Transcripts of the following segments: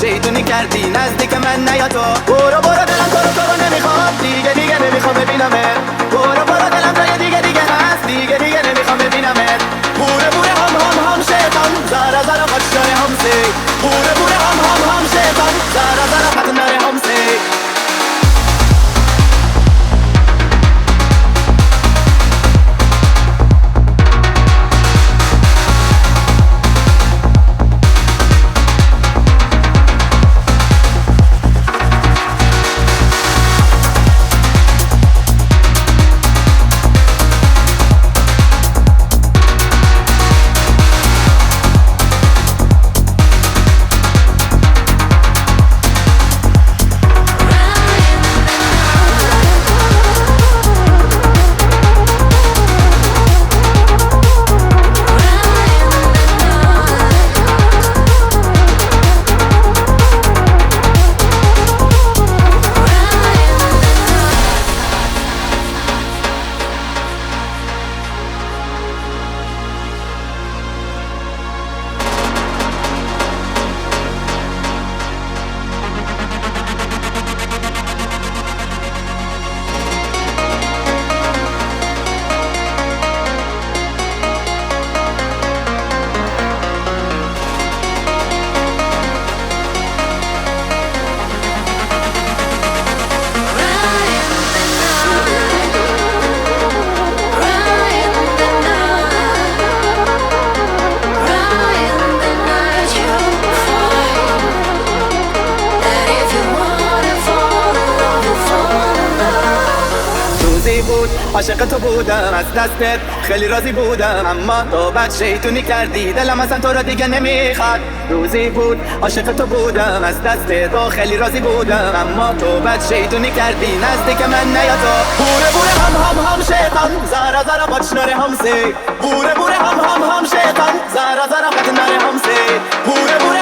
شیطونی کردی نزدیک من نیا تو. برو دلم تو رو نمیخواد، دیگه نمیخوام ببینمت. برو دلم جای دیگه هست، دیگه نمیخوام ببینمت. بوره هم شیطان، زارا قشنه همسی. بوره هم شیطان، زارا قشنه همسی. عاشق تو بودم از دستت خیلی راضی بودم، اما تو بد شیطونی کردی دلم اصلا تو را دیگه نمیخواد. روزی بود عاشق تو بودم از دستت تو خیلی راضی بودم، اما تو بد شیطونی کردی نزدیک من نیا تو. بوره هم شیطان، زارا قشنه همسی. بوره هم شیطان، زارا قشنه همسی. بوره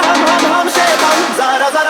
هم شیطان، زارا